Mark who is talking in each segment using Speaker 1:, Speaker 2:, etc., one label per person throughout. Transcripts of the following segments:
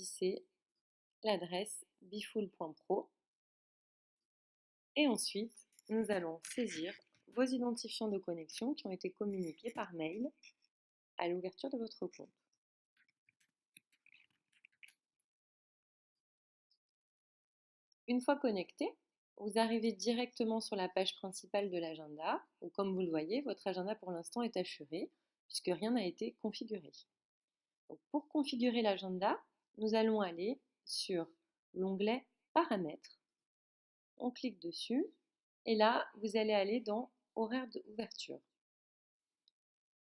Speaker 1: saisissez l'adresse bifool.pro et ensuite nous allons saisir vos identifiants de connexion qui ont été communiqués par mail à l'ouverture de votre compte. Une fois connecté, vous arrivez directement sur la page principale de l'agenda, où comme vous le voyez, votre agenda pour l'instant est assuré, puisque rien n'a été configuré. Donc, pour configurer l'agenda, nous allons aller sur l'onglet Paramètres. On clique dessus, et là, vous allez aller dans Horaire d'ouverture.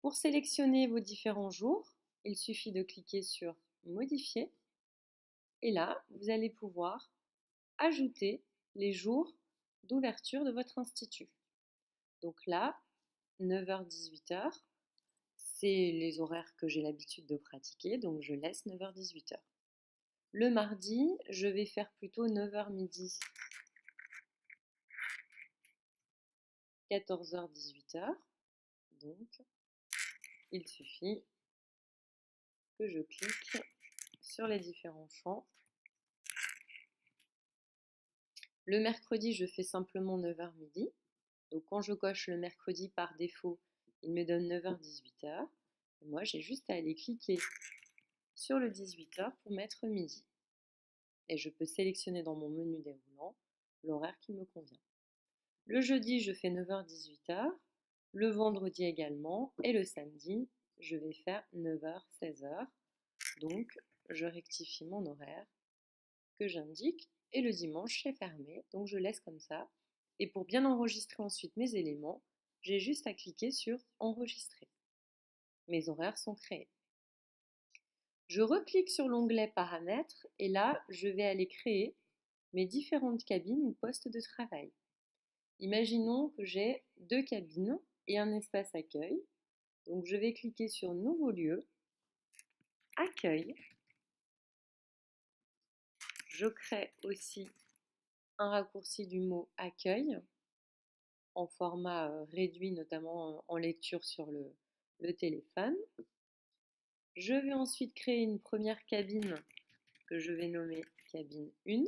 Speaker 1: Pour sélectionner vos différents jours, il suffit de cliquer sur Modifier, et là, vous allez pouvoir ajouter les jours d'ouverture de votre institut. Donc là, 9h-18h, c'est les horaires que j'ai l'habitude de pratiquer, donc je laisse 9h-18h. Le mardi, je vais faire plutôt 9h midi, 14h-18h. Donc, il suffit que je clique sur les différents champs. Le mercredi, je fais simplement 9h midi. Donc quand je coche le mercredi par défaut, il me donne 9h-18h. Moi, j'ai juste à aller cliquer sur le 18h pour mettre midi. Et je peux sélectionner dans mon menu déroulant l'horaire qui me convient. Le jeudi, je fais 9h-18h. Le vendredi également. Et le samedi, je vais faire 9h-16h. Donc, je rectifie mon horaire que j'indique. Et le dimanche, c'est fermé. Donc, je laisse comme ça. Et pour bien enregistrer ensuite mes éléments, j'ai juste à cliquer sur Enregistrer. Mes horaires sont créés. Je reclique sur l'onglet Paramètres et là, je vais aller créer mes différentes cabines ou postes de travail. Imaginons que j'ai 2 cabines et un espace accueil. Donc, je vais cliquer sur Nouveau lieu, Accueil. Je crée aussi un raccourci du mot Accueil en format réduit, notamment en lecture sur le téléphone. Je vais ensuite créer une première cabine que je vais nommer cabine 1.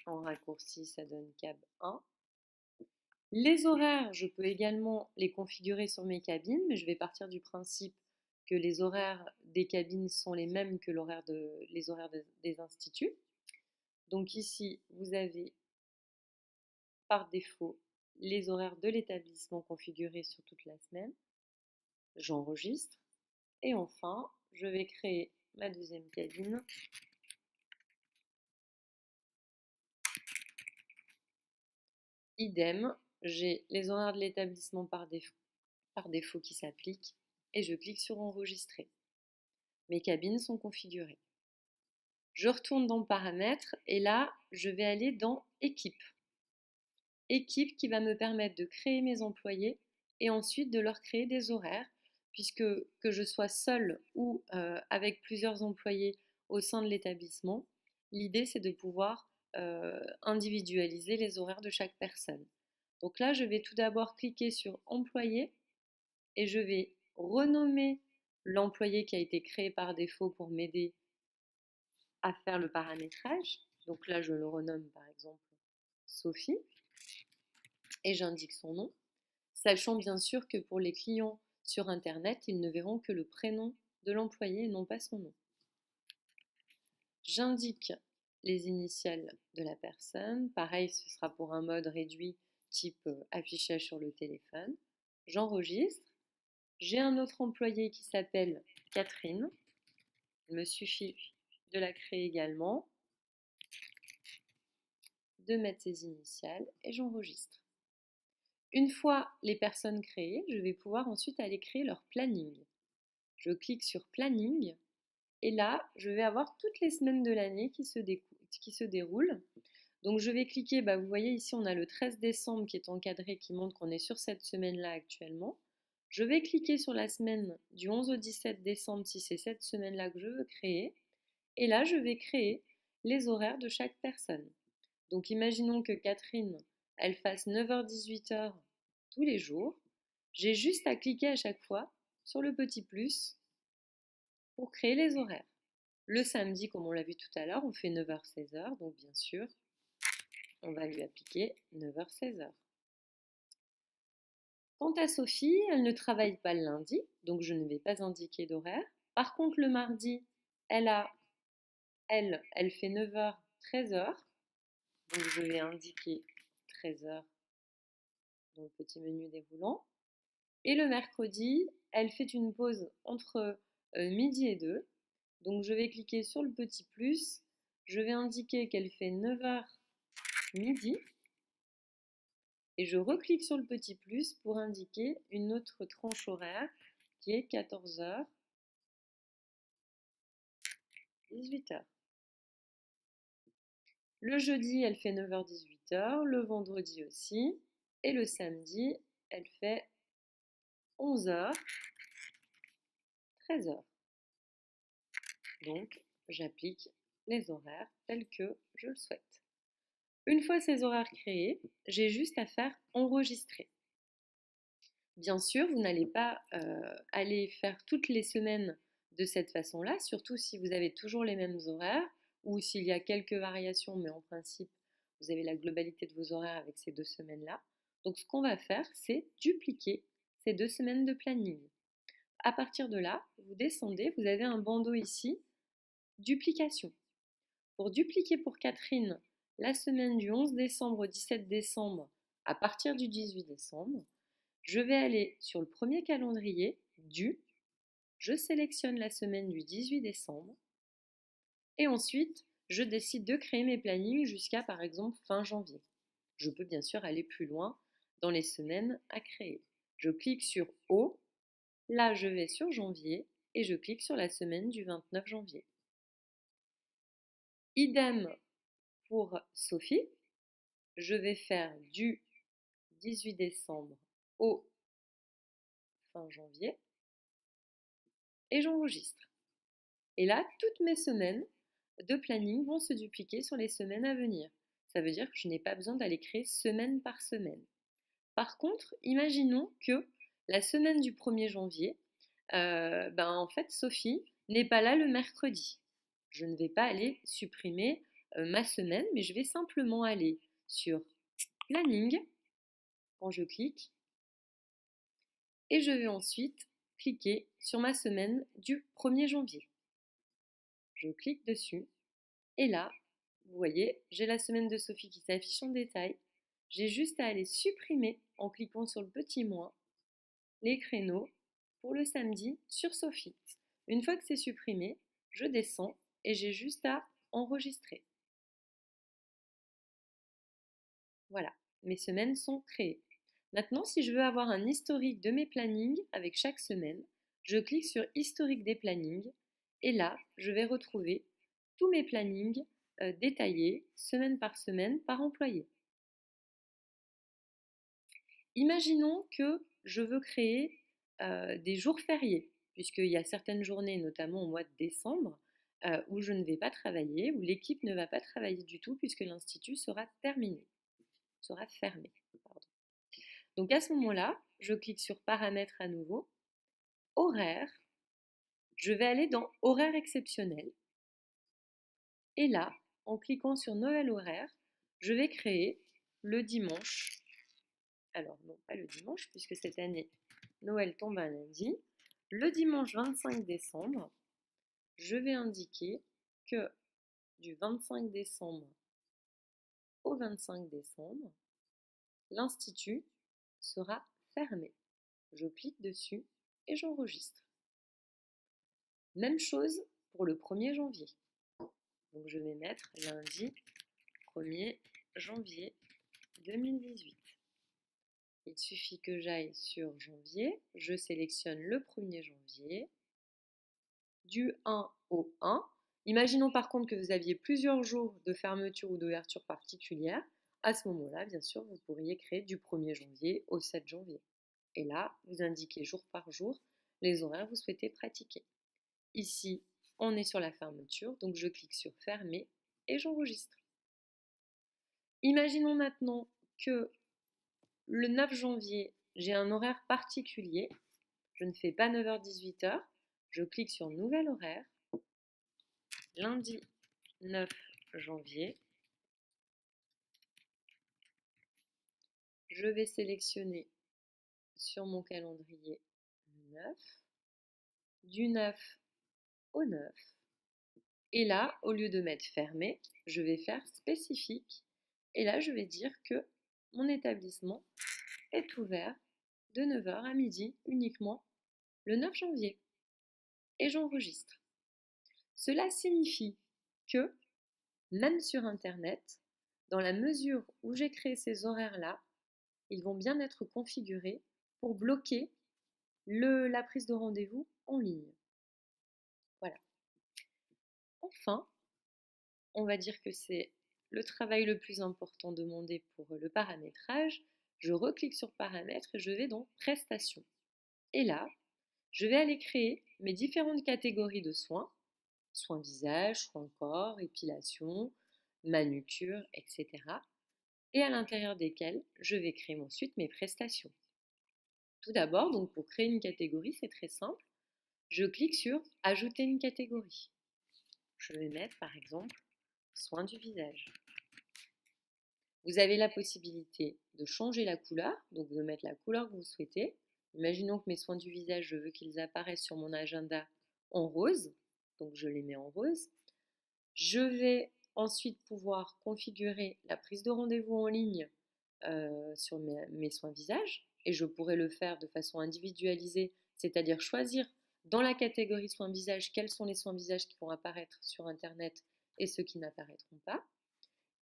Speaker 1: En raccourci, ça donne cab 1. Les horaires, je peux également les configurer sur mes cabines, mais je vais partir du principe que les horaires des cabines sont les mêmes que les horaires des instituts. Donc ici, vous avez par défaut les horaires de l'établissement configurés sur toute la semaine. J'enregistre. Et enfin, je vais créer ma deuxième cabine. Idem, j'ai les horaires de l'établissement par défaut qui s'appliquent et je clique sur Enregistrer. Mes cabines sont configurées. Je retourne dans Paramètres et là, je vais aller dans Équipe. Équipe qui va me permettre de créer mes employés et ensuite de leur créer des horaires, puisque que je sois seule ou avec plusieurs employés au sein de l'établissement, l'idée c'est de pouvoir individualiser les horaires de chaque personne. Donc là, je vais tout d'abord cliquer sur Employé et je vais renommer l'employé qui a été créé par défaut pour m'aider à faire le paramétrage. Donc là, je le renomme par exemple Sophie et j'indique son nom, sachant bien sûr que pour les clients sur Internet, ils ne verront que le prénom de l'employé et non pas son nom. J'indique les initiales de la personne. Pareil, ce sera pour un mode réduit type affichage sur le téléphone. J'enregistre. J'ai un autre employé qui s'appelle Catherine. Il me suffit de la créer également, de mettre ses initiales et j'enregistre. Une fois les personnes créées, je vais pouvoir ensuite aller créer leur planning. Je clique sur Planning et là, je vais avoir toutes les semaines de l'année qui se déroulent. Donc je vais cliquer, vous voyez ici on a le 13 décembre qui est encadré, qui montre qu'on est sur cette semaine-là actuellement. Je vais cliquer sur la semaine du 11 au 17 décembre si c'est cette semaine-là que je veux créer. Et là, je vais créer les horaires de chaque personne. Donc imaginons que Catherine, elle fasse 9h-18h tous les jours. J'ai juste à cliquer à chaque fois sur le petit plus pour créer les horaires. Le samedi, comme on l'a vu tout à l'heure, on fait 9h-16h, donc bien sûr, on va lui appliquer 9h-16h. Quant à Sophie, elle ne travaille pas le lundi, donc je ne vais pas indiquer d'horaire. Par contre, le mardi, elle fait 9h-13h, donc je vais indiquer 13h dans le petit menu déroulant. Et le mercredi, elle fait une pause entre midi et 2. Donc je vais cliquer sur le petit plus. Je vais indiquer qu'elle fait 9h midi. Et je reclique sur le petit plus pour indiquer une autre tranche horaire qui est 14h, 18h. Le jeudi, elle fait 9h, 18h. Le vendredi aussi. Et le samedi, elle fait 11h, 13h. Donc, j'applique les horaires tels que je le souhaite. Une fois ces horaires créés, j'ai juste à faire enregistrer. Bien sûr, vous n'allez pas aller faire toutes les semaines de cette façon-là, surtout si vous avez toujours les mêmes horaires ou s'il y a quelques variations, mais en principe, vous avez la globalité de vos horaires avec ces 2 semaines-là. Donc, ce qu'on va faire, c'est dupliquer ces 2 semaines de planning. À partir de là, vous descendez, vous avez un bandeau ici, duplication. Pour dupliquer pour Catherine la semaine du 11 décembre au 17 décembre à partir du 18 décembre, je vais aller sur le premier calendrier du, je sélectionne la semaine du 18 décembre et ensuite je décide de créer mes plannings jusqu'à par exemple fin janvier. Je peux bien sûr aller plus loin dans les semaines à créer. Je clique sur O, là je vais sur janvier et je clique sur la semaine du 29 janvier. Idem pour Sophie, je vais faire du 18 décembre au fin janvier et j'enregistre. Et là, toutes mes semaines de planning vont se dupliquer sur les semaines à venir. Ça veut dire que je n'ai pas besoin d'aller créer semaine par semaine. Par contre, imaginons que la semaine du 1er janvier, en fait, Sophie n'est pas là le mercredi. Je ne vais pas aller supprimer ma semaine, mais je vais simplement aller sur Planning, quand je clique, et je vais ensuite cliquer sur ma semaine du 1er janvier. Je clique dessus, et là, vous voyez, j'ai la semaine de Sophie qui s'affiche en détail. J'ai juste à aller supprimer, en cliquant sur le petit moins, les créneaux pour le samedi sur Sophie. Une fois que c'est supprimé, je descends et j'ai juste à enregistrer. Voilà, mes semaines sont créées. Maintenant, si je veux avoir un historique de mes plannings avec chaque semaine, je clique sur Historique des plannings et là, je vais retrouver tous mes plannings détaillés, semaine par employé. Imaginons que je veux créer des jours fériés, puisqu'il y a certaines journées, notamment au mois de décembre, où je ne vais pas travailler, où l'équipe ne va pas travailler du tout, puisque l'institut sera terminé, sera fermé. Pardon. Donc à ce moment-là, je clique sur Paramètres à nouveau, Horaire, je vais aller dans Horaire exceptionnel, et là, en cliquant sur Nouvel horaire, je vais créer le dimanche. Alors non, pas le dimanche, puisque cette année, Noël tombe un lundi. Le dimanche 25 décembre, je vais indiquer que du 25 décembre au 25 décembre, l'institut sera fermé. Je clique dessus et j'enregistre. Même chose pour le 1er janvier. Donc je vais mettre lundi 1er janvier 2018. Il suffit que j'aille sur janvier, je sélectionne le 1er janvier, du 1 au 1. Imaginons par contre que vous aviez plusieurs jours de fermeture ou d'ouverture particulière. À ce moment-là, bien sûr, vous pourriez créer du 1er janvier au 7 janvier. Et là, vous indiquez jour par jour les horaires que vous souhaitez pratiquer. Ici, on est sur la fermeture, donc je clique sur Fermer et j'enregistre. Imaginons maintenant que le 9 janvier, j'ai un horaire particulier. Je ne fais pas 9h-18h. Je clique sur Nouvel horaire. lundi 9 janvier. Je vais sélectionner sur mon calendrier 9, du 9 au 9. Et là, au lieu de mettre fermé, je vais faire spécifique. Et là, je vais dire que mon établissement est ouvert de 9 h à midi uniquement le 9 janvier. Et j'enregistre. Cela signifie que, même sur Internet, dans la mesure où j'ai créé ces horaires-là, ils vont bien être configurés pour bloquer la prise de rendez-vous en ligne. Voilà. Enfin, on va dire que c'est le travail le plus important demandé pour le paramétrage. Je reclique sur paramètres et je vais dans prestations. Et là, je vais aller créer mes différentes catégories de soins. Soins visage, soins corps, épilation, manucure, etc. Et à l'intérieur desquels je vais créer ensuite mes prestations. Tout d'abord, donc pour créer une catégorie, c'est très simple. Je clique sur Ajouter une catégorie. Je vais mettre par exemple soins du visage. Vous avez la possibilité de changer la couleur, donc de mettre la couleur que vous souhaitez. Imaginons que mes soins du visage, je veux qu'ils apparaissent sur mon agenda en rose, donc je les mets en rose. Je vais ensuite pouvoir configurer la prise de rendez-vous en ligne sur mes soins visage, et je pourrais le faire de façon individualisée, c'est-à-dire choisir dans la catégorie soins visage quels sont les soins visage qui vont apparaître sur Internet et ceux qui n'apparaîtront pas.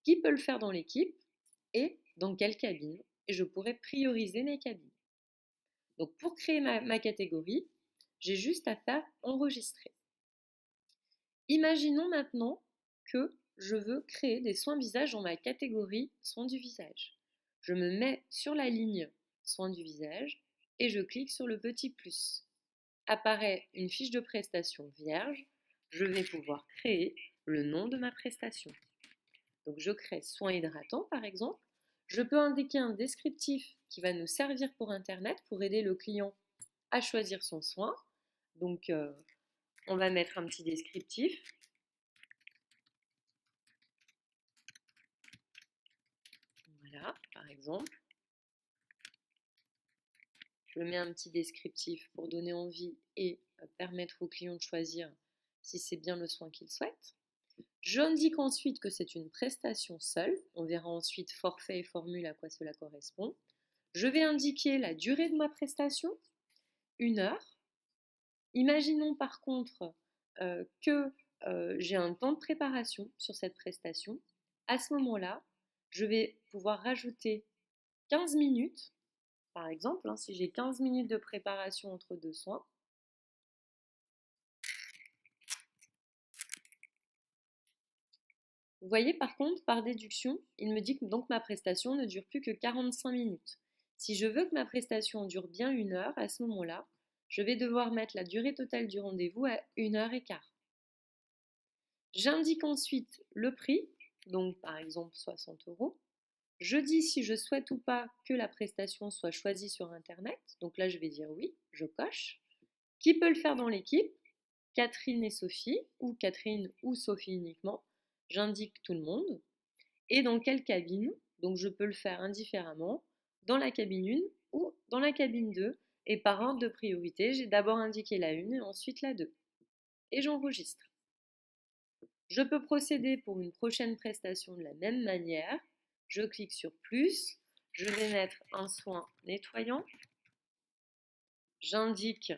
Speaker 1: Qui peut le faire dans l'équipe et dans quelle cabine, et je pourrais prioriser mes cabines. Donc pour créer ma catégorie, j'ai juste à faire enregistrer. Imaginons maintenant que je veux créer des soins visage dans ma catégorie soins du visage. Je me mets sur la ligne soins du visage et je clique sur le petit plus. Apparaît une fiche de prestation vierge. Je vais pouvoir créer le nom de ma prestation. Donc je crée soins hydratants par exemple. Je peux indiquer un descriptif qui va nous servir pour Internet pour aider le client à choisir son soin. Donc on va mettre un petit descriptif. Voilà, par exemple. Je mets un petit descriptif pour donner envie et permettre au client de choisir si c'est bien le soin qu'il souhaite. J'indique ensuite que c'est une prestation seule. On verra ensuite forfait et formule à quoi cela correspond. Je vais indiquer la durée de ma prestation, 1 heure. Imaginons par contre que j'ai un temps de préparation sur cette prestation. À ce moment-là, je vais pouvoir rajouter 15 minutes, par exemple, si j'ai 15 minutes de préparation entre deux soins. Vous voyez, par contre, par déduction, il me dit que donc ma prestation ne dure plus que 45 minutes. Si je veux que ma prestation dure bien 1 heure, à ce moment-là, je vais devoir mettre la durée totale du rendez-vous à 1h15. J'indique ensuite le prix, donc par exemple 60 €. Je dis si je souhaite ou pas que la prestation soit choisie sur Internet. Donc là, je vais dire oui, je coche. Qui peut le faire dans l'équipe? Catherine et Sophie, ou Catherine ou Sophie uniquement. J'indique tout le monde. Et dans quelle cabine? Donc je peux le faire indifféremment, dans la cabine 1 ou dans la cabine 2. Et par ordre de priorité, j'ai d'abord indiqué la 1 et ensuite la 2. Et j'enregistre. Je peux procéder pour une prochaine prestation de la même manière. Je clique sur plus. Je vais mettre un soin nettoyant. J'indique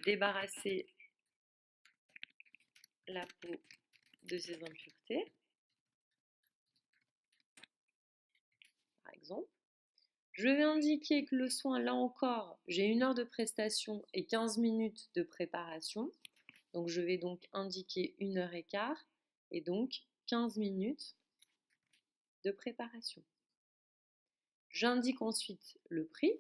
Speaker 1: débarrasser la peau de ses impuretés, par exemple. Je vais indiquer que le soin, là encore, j'ai 1 heure de prestation et 15 minutes de préparation. Donc je vais donc indiquer 1h15 et donc 15 minutes de préparation. J'indique ensuite le prix,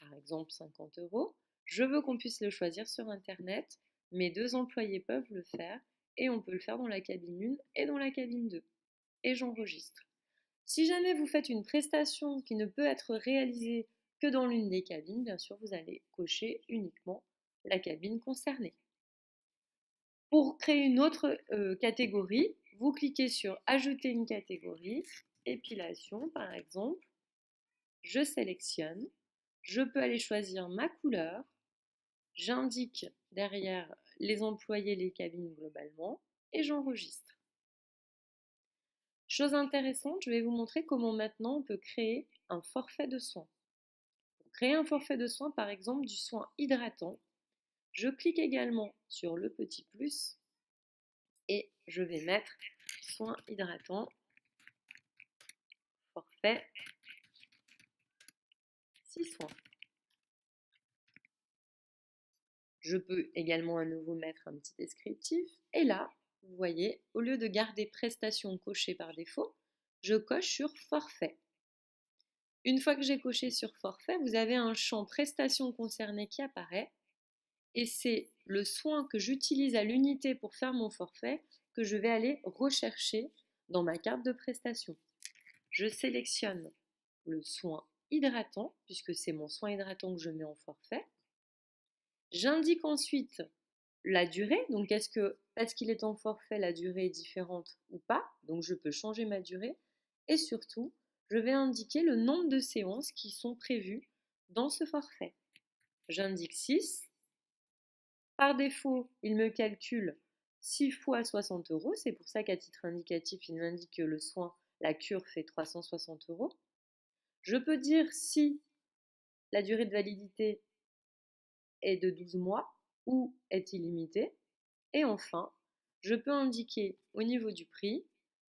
Speaker 1: par exemple 50 €. Je veux qu'on puisse le choisir sur Internet. Mes 2 employés peuvent le faire et on peut le faire dans la cabine 1 et dans la cabine 2. Et j'enregistre. Si jamais vous faites une prestation qui ne peut être réalisée que dans l'une des cabines, bien sûr, vous allez cocher uniquement la cabine concernée. Pour créer une autre catégorie, vous cliquez sur Ajouter une catégorie, épilation par exemple. Je sélectionne. Je peux aller choisir ma couleur. J'indique derrière les employés, les cabines globalement et j'enregistre. Chose intéressante, je vais vous montrer comment maintenant on peut créer un forfait de soins. Pour créer un forfait de soins, par exemple du soin hydratant, je clique également sur le petit plus et je vais mettre soin hydratant, forfait, 6 soins. Je peux également à nouveau mettre un petit descriptif et là, vous voyez, au lieu de garder prestations cochées par défaut, je coche sur forfait. Une fois que j'ai coché sur forfait, vous avez un champ prestations concernées qui apparaît et c'est le soin que j'utilise à l'unité pour faire mon forfait que je vais aller rechercher dans ma carte de prestation. Je sélectionne le soin hydratant puisque c'est mon soin hydratant que je mets en forfait. J'indique ensuite la durée, donc est-ce que parce qu'il est en forfait, la durée est différente ou pas, donc je peux changer ma durée. Et surtout, je vais indiquer le nombre de séances qui sont prévues dans ce forfait. J'indique 6. Par défaut, il me calcule 6 fois 60 euros, c'est pour ça qu'à titre indicatif, il m'indique que le soin, la cure fait 360 euros. Je peux dire si la durée de validité est de 12 mois ou est illimitée. Et enfin, je peux indiquer au niveau du prix,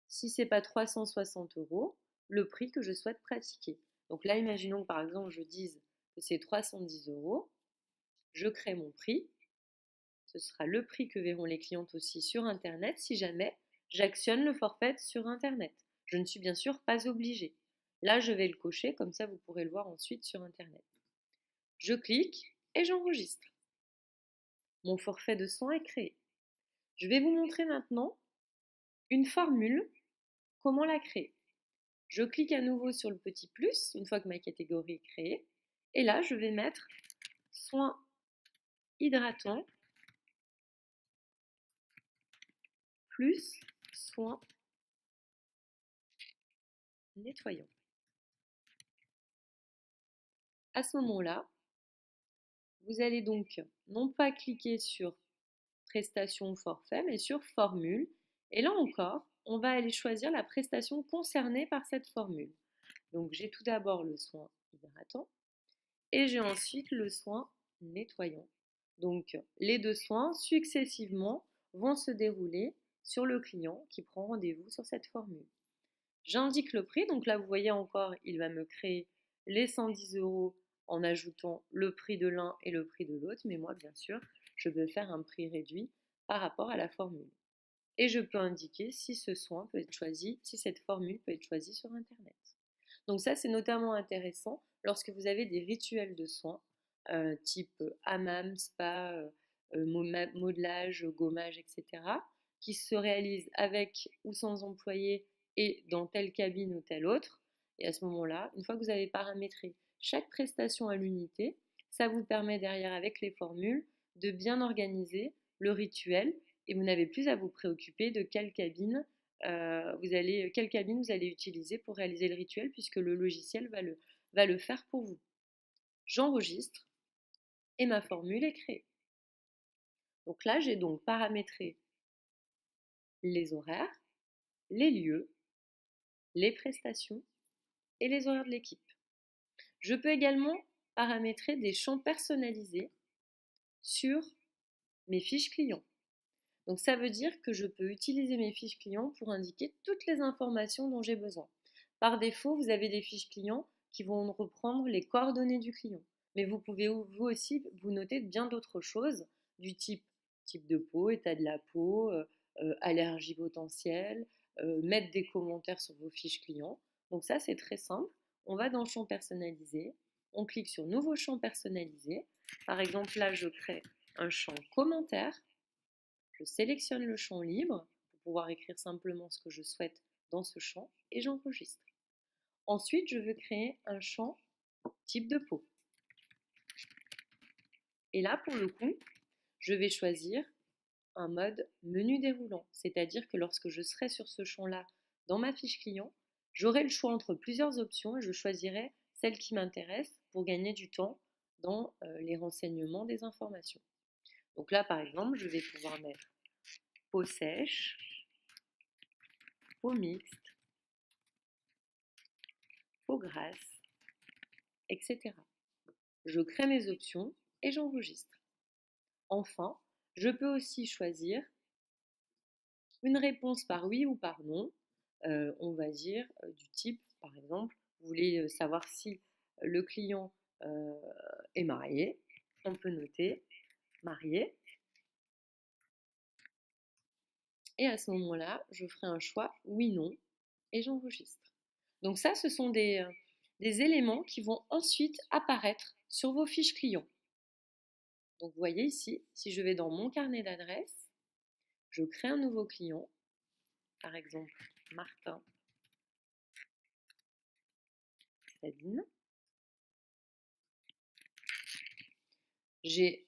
Speaker 1: si ce n'est pas 360 euros, le prix que je souhaite pratiquer. Donc là, imaginons que par exemple, je dise que c'est 310 euros. Je crée mon prix. Ce sera le prix que verront les clientes aussi sur Internet si jamais j'actionne le forfait sur Internet. Je ne suis bien sûr pas obligée. Là, je vais le cocher, comme ça vous pourrez le voir ensuite sur Internet. Je clique et j'enregistre. Mon forfait de soins est créé. Je vais vous montrer maintenant une formule, comment la créer. Je clique à nouveau sur le petit plus une fois que ma catégorie est créée. Et là, je vais mettre soins hydratants plus soins nettoyants. À ce moment-là, vous allez donc non pas cliquer sur prestation ou forfait, mais sur formule. Et là encore, on va aller choisir la prestation concernée par cette formule. Donc j'ai tout d'abord le soin hydratant et j'ai ensuite le soin nettoyant. Donc les deux soins successivement vont se dérouler sur le client qui prend rendez-vous sur cette formule. J'indique le prix, donc là vous voyez encore, il va me créer les 110 euros en ajoutant le prix de l'un et le prix de l'autre, mais moi bien sûr, je peux faire un prix réduit par rapport à la formule. Et je peux indiquer si ce soin peut être choisi, si cette formule peut être choisie sur Internet. Donc ça, c'est notamment intéressant lorsque vous avez des rituels de soins, type hammam, spa, modelage, gommage, etc., qui se réalisent avec ou sans employé et dans telle cabine ou telle autre. Et à ce moment-là, une fois que vous avez paramétré chaque prestation à l'unité, ça vous permet derrière, avec les formules, de bien organiser le rituel et vous n'avez plus à vous préoccuper de quelle cabine vous allez utiliser pour réaliser le rituel puisque le logiciel va le faire pour vous. J'enregistre et ma formule est créée. Donc là, j'ai donc paramétré les horaires, les lieux, les prestations et les horaires de l'équipe. Je peux également paramétrer des champs personnalisés sur mes fiches clients. Donc ça veut dire que je peux utiliser mes fiches clients pour indiquer toutes les informations dont j'ai besoin. Par défaut, vous avez des fiches clients qui vont reprendre les coordonnées du client. Mais vous pouvez vous aussi vous noter bien d'autres choses du type de peau, état de la peau, allergie potentielle, mettre des commentaires sur vos fiches clients. Donc ça, c'est très simple. On va dans le champ personnalisé, on clique sur nouveau champ personnalisé. Par exemple, là, je crée un champ commentaire. Je sélectionne le champ libre pour pouvoir écrire simplement ce que je souhaite dans ce champ et j'enregistre. Ensuite, je veux créer un champ type de peau. Et là, pour le coup, je vais choisir un mode menu déroulant, c'est-à-dire que lorsque je serai sur ce champ-là dans ma fiche client, j'aurai le choix entre plusieurs options et je choisirai celle qui m'intéresse pour gagner du temps dans les renseignements des informations. Donc là, par exemple, je vais pouvoir mettre peau sèche, peau mixte, peau grasse, etc. Je crée mes options et j'enregistre. Enfin, je peux aussi choisir une réponse par oui ou par non. On va dire du type, par exemple, vous voulez savoir si le client est marié. On peut noter marié. Et à ce moment-là, je ferai un choix oui-non et j'enregistre. Donc ça, ce sont des éléments qui vont ensuite apparaître sur vos fiches clients. Donc vous voyez ici, si je vais dans mon carnet d'adresses, je crée un nouveau client, par exemple Martin Sabine. J'ai